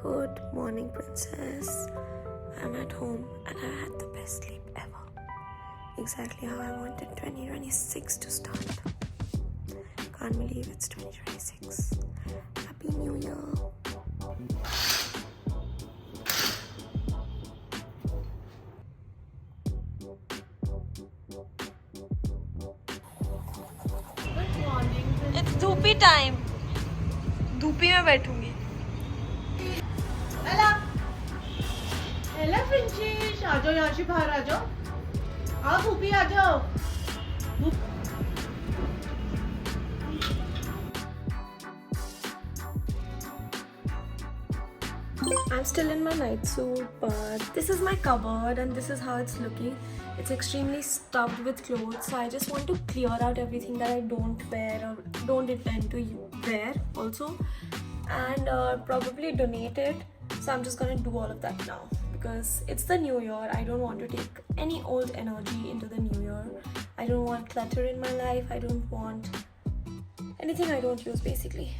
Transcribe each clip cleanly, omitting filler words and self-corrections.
Good morning, princess. I'm at home and I had the best sleep ever. Exactly how I wanted 2026 to start. Can't believe it's 2026. Happy New Year. It's धूपी time. धूपी में बैठूंगी. हेला princess आ जाओ यहाँ से बाहर आ जाओ आओ भूपी आ जाओ I'm still in my night suit, but this is my cupboard and this is how it's looking. It's extremely stuffed with clothes, so I just want to clear out everything that I don't wear or don't intend to wear also, and probably donate it. So I'm just gonna do all of that now because it's the new year. I don't want to take any old energy into the new year. I don't want clutter in my life. I don't want anything I don't use basically.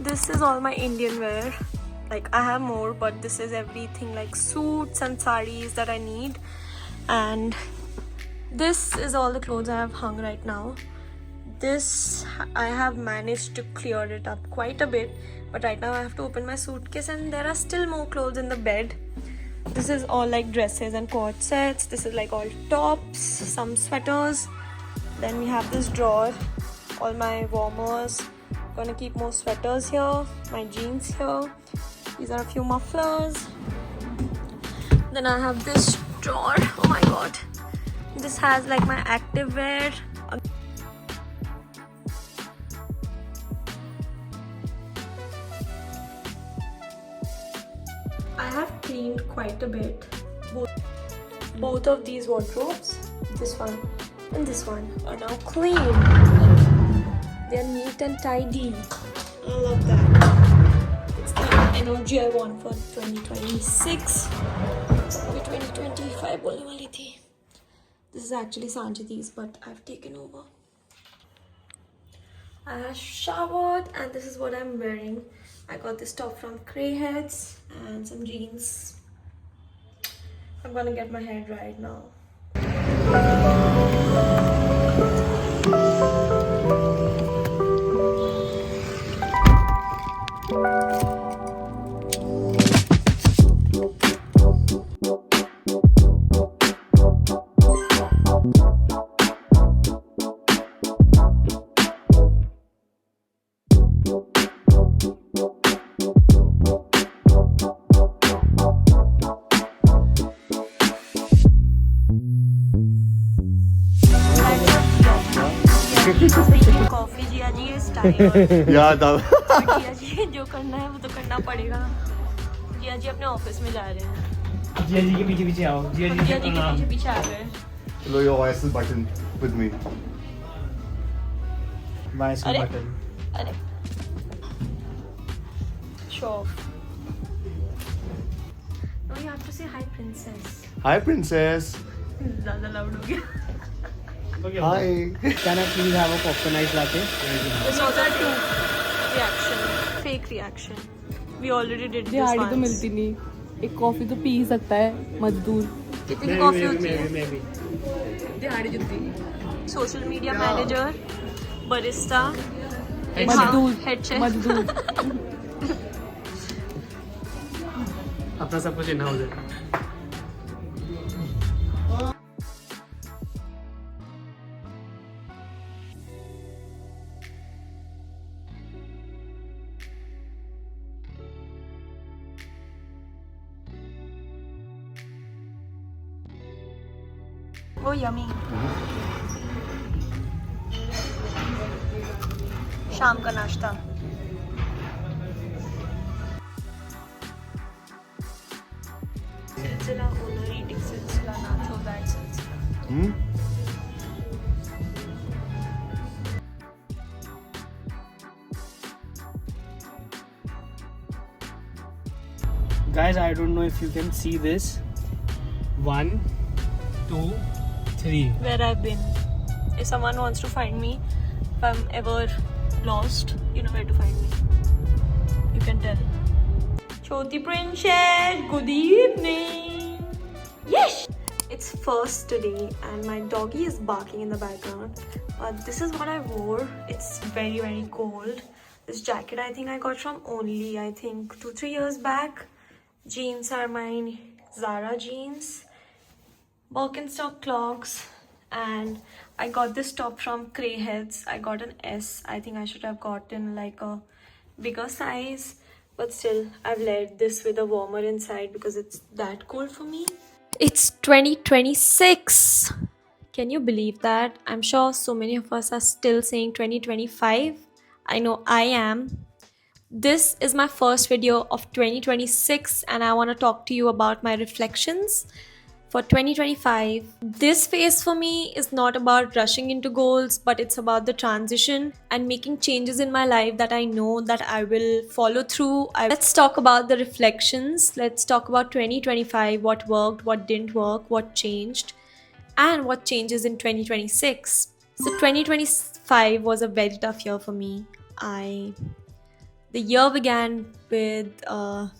This is all my Indian wear. Like I have more, but this is everything like suits and saris that I need. And this is all the clothes I have hung right now. This I have managed to clear it up quite a bit, but right now I have to open my suitcase and there are still more clothes in the bed. This is all like dresses and cord sets. This is like all tops, some sweaters. Then we have this drawer, all my warmers. Gonna keep more sweaters here, my jeans here. These are a few mufflers. Then I have this drawer. Oh my god. This has like my active wear. I have cleaned quite a bit. Both of these wardrobes, this one and this one, are now clean. They're neat and tidy. I love that. It's the energy I want for 2026. 2025 bolne wali thi. This is actually Sanjiti's, but I've taken over. I have showered and this is what I'm wearing. I got this top from Crayheads and some jeans. I'm gonna get my hair dried now. Coffee Jiya ji ये style याद आ जिया जी जो करना है वो तो करना पड़ेगा. जिया जी अपने ऑफिस में जा रहे हैं. जिया जी के पीछे पीछे आओ. जिया जी के पीछे पीछे आ गए. Follow your YSL button with me. YSL button. अरे show off. No, you have to say hi princess. Hi princess. ज़्यादा लाउड हो गया. Hi. Can I please have a coffee nice latte? This was our reaction, fake reaction. We already did this दिहाड़ी once. तो मिलती नहीं एक coffee तो P ही सकता है मजदूर कितनी की कॉफी होती है? Maybe. दिहाड़ी जितनी सोशल मीडिया मैनेजर, बरिस्टा, मजदूर हेड शेफ. मजदूर अपना सब कुछ इन हाउस है. Oh, yummy. शाम का नाश्ता. सिलसिला ओनर ईटिंग सिलसिला ना थ्रो बैड सिलसिला. Guys, I don't know if you can see this. 1, 2, 3. Where I've been. If someone wants to find me, if I'm ever lost, you know where to find me. You can tell. Choti Princess, good evening. Yes! It's first today and my doggy is barking in the background. But this is what I wore. It's very, very cold. This jacket I think I got from Only, I think 2-3 years back. Jeans are mine, Zara jeans. Birkenstock clogs, and I got this top from Crayheads. I got an S. I think I should have gotten like a bigger size, but still I've laid this with a warmer inside because it's that cold for me. It's 2026. Can you believe that? I'm sure so many of us are still saying 2025. I know I am. This is my first video of 2026 and I want to talk to you about my reflections for 2025. This phase for me is not about rushing into goals, but it's about the transition and making changes in my life that I know that I will follow through. Let's talk about the reflections. Let's talk about 2025, what worked, what didn't work, what changed, and what changes in 2026. So 2025 was a very tough year for me. The year began with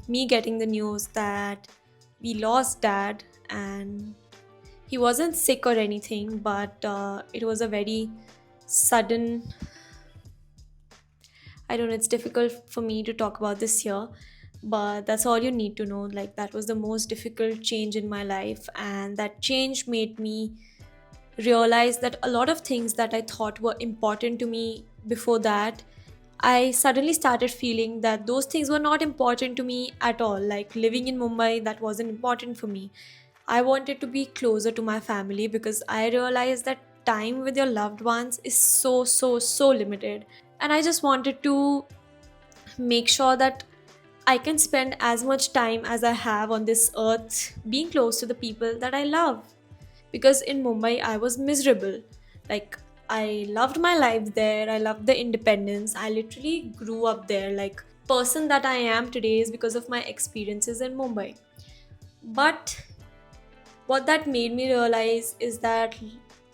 me getting the news that we lost dad, and he wasn't sick or anything, but it was a very sudden. I don't know, it's difficult for me to talk about this year, but that's all you need to know. Like, that was the most difficult change in my life, and that change made me realize that a lot of things that I thought were important to me before that, I suddenly started feeling that those things were not important to me at all. Like living in Mumbai, that wasn't important for me. I wanted to be closer to my family because I realized that time with your loved ones is so limited. And I just wanted to make sure that I can spend as much time as I have on this earth being close to the people that I love. Because in Mumbai, I was miserable. Like, I loved my life there. I loved the independence. I literally grew up there. Like, person that I am today is because of my experiences in Mumbai. But what that made me realize is that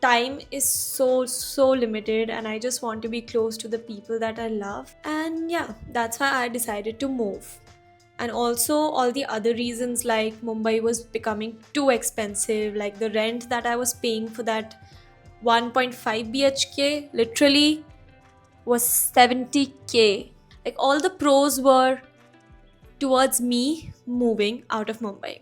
time is so limited, and I just want to be close to the people that I love. And yeah, that's why I decided to move. And also all the other reasons, like Mumbai was becoming too expensive. Like the rent that I was paying for that 1.5 BHK literally was 70k. Like, all the pros were towards me moving out of Mumbai.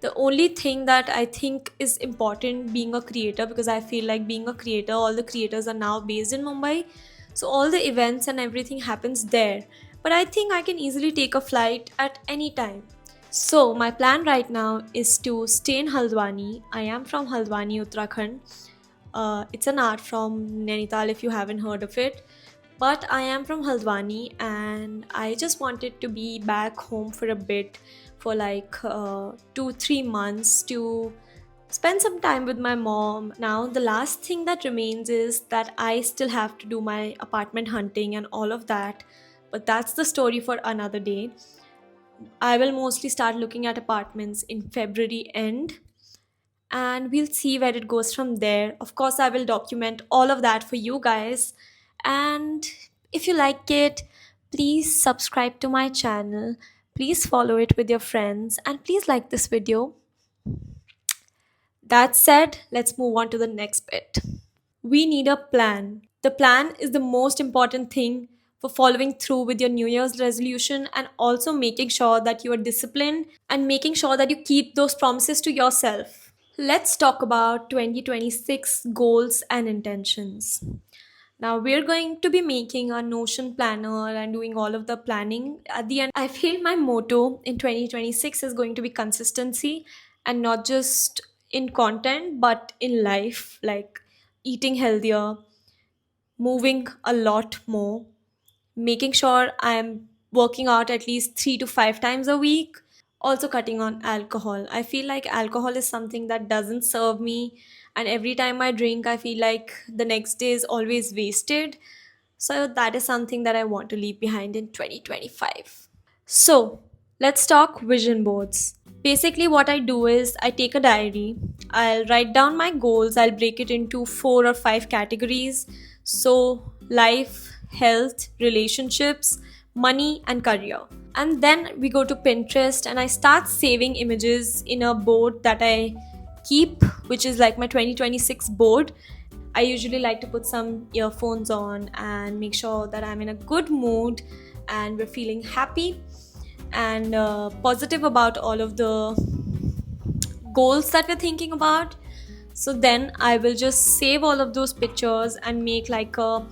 The only thing that I think is important being a creator, because I feel like being a creator, all the creators are now based in Mumbai, so all the events and everything happens there. But I think I can easily take a flight at any time. So my plan right now is to stay in Haldwani. I am from Haldwani, Uttarakhand. It's an art from Nainital if you haven't heard of it. But I am from Haldwani and I just wanted to be back home for a bit, for like 2-3 months, to spend some time with my mom. Now, the last thing that remains is that I still have to do my apartment hunting and all of that. But that's the story for another day. I will mostly start looking at apartments in February end, and we'll see where it goes from there. Of course, I will document all of that for you guys. And if you like it, please subscribe to my channel. Please follow it with your friends and please like this video. That said, let's move on to the next bit. We need a plan. The plan is the most important thing for following through with your New Year's resolution, and also making sure that you are disciplined and making sure that you keep those promises to yourself. Let's talk about 2026 goals and intentions. Now, we're going to be making a Notion planner and doing all of the planning. At the end, I feel my motto in 2026 is going to be consistency, and not just in content but in life, like eating healthier, moving a lot more, making sure I'm working out at least 3 to 5 times a week, also cutting on alcohol. I feel like alcohol is something that doesn't serve me, and every time I drink, I feel like the next day is always wasted. So, that is something that I want to leave behind in 2025. So, Let's talk vision boards. Basically, what I do is I take a diary, I'll write down my goals, I'll break it into 4 or 5 categories. So, life, health, relationships, money, and career. And then we go to Pinterest and I start saving images in a board that I keep, which is like my 2026 board. I usually like to put some earphones on and make sure that I'm in a good mood and we're feeling happy and positive about all of the goals that we're thinking about. So then I will just save all of those pictures and make like a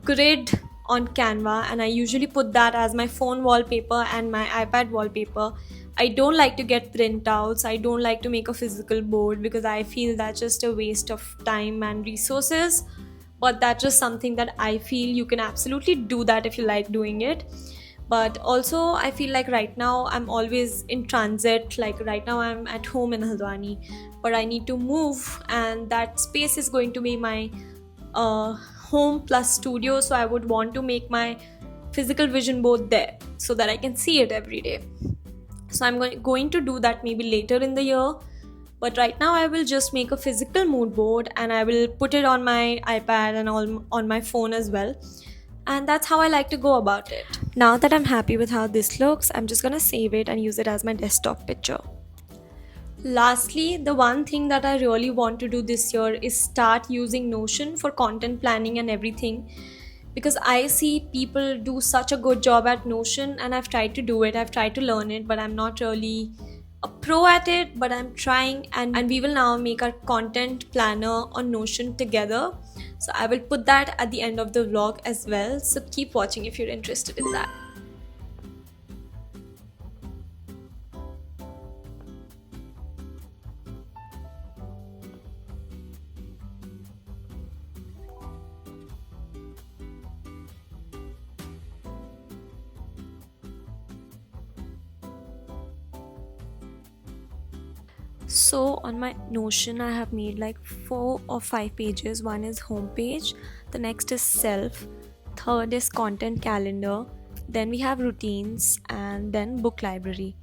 grid on Canva, and I usually put that as my phone wallpaper and my iPad wallpaper. I don't like to get printouts, I don't like to make a physical board because I feel that's just a waste of time and resources, but that's just something that I feel you can absolutely do that if you like doing it. But also I feel like right now I'm always in transit, like right now I'm at home in Haldwani, but I need to move, and that space is going to be my home plus studio, so I would want to make my physical vision board there so that I can see it every day. So I'm going to do that maybe later in the year, but right now I will just make a physical mood board and I will put it on my iPad and all on my phone as well, and that's how I like to go about it. Now that I'm happy with how this looks, I'm just gonna save it and use it as my desktop picture. Lastly, the one thing that I really want to do this year is start using Notion for content planning and everything, because I see people do such a good job at Notion and I've tried to do it, I've tried to learn it, but I'm not really a pro at it, but I'm trying, and we will now make our content planner on Notion together. So I will put that at the end of the vlog as well. So keep watching if you're interested in that. So on my Notion, I have made like 4 or 5 pages. One is home page, the next is self, third is content calendar, then we have routines, and then book library.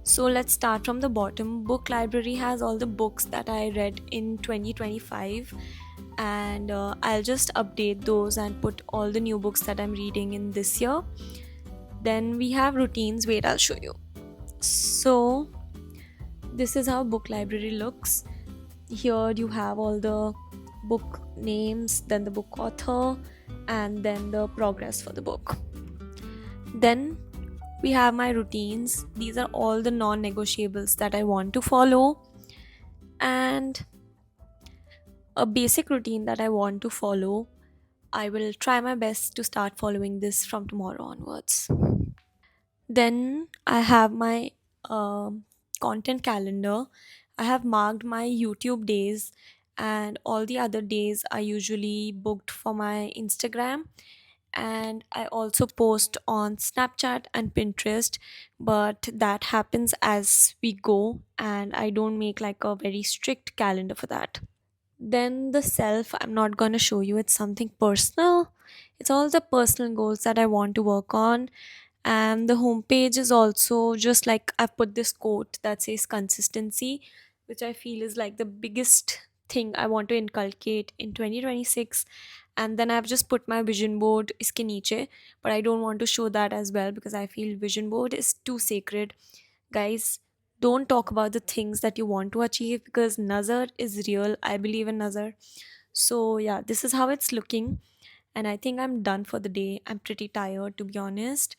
So let's start from the bottom. Book library has all the books that I read in 2025, and I'll just update those and put all the new books that I'm reading in this year. Then we have routines. Wait, I'll show you. So this is how book library looks. Here you have all the book names, then the book author, and then the progress for the book. Then we have my routines. These are all the non-negotiables that I want to follow, and a basic routine that I want to follow. I will try my best to start following this from tomorrow onwards. Then I have my content calendar. I have marked my YouTube days, and all the other days are usually booked for my Instagram. And I also post on Snapchat and Pinterest, but that happens as we go, and I don't make like a very strict calendar for that. Then the self, I'm not going to show you, it's something personal. It's all the personal goals that I want to work on. And the homepage is also just like I've put this quote that says consistency, which I feel is like the biggest thing I want to inculcate in 2026. And then I've just put my vision board iske niche, but I don't want to show that as well because I feel vision board is too sacred. Guys, don't talk about the things that you want to achieve because nazar is real. I believe in nazar. So yeah, this is how it's looking, and I think I'm done for the day. I'm pretty tired, to be honest,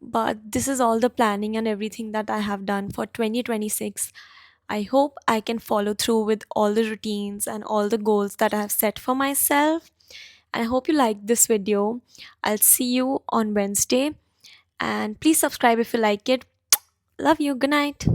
but this is all the planning and everything that I have done for 2026. I hope I can follow through with all the routines and all the goals that I have set for myself. And I hope you liked this video. I'll see you on Wednesday, and please subscribe if you like it. Love you. Good night.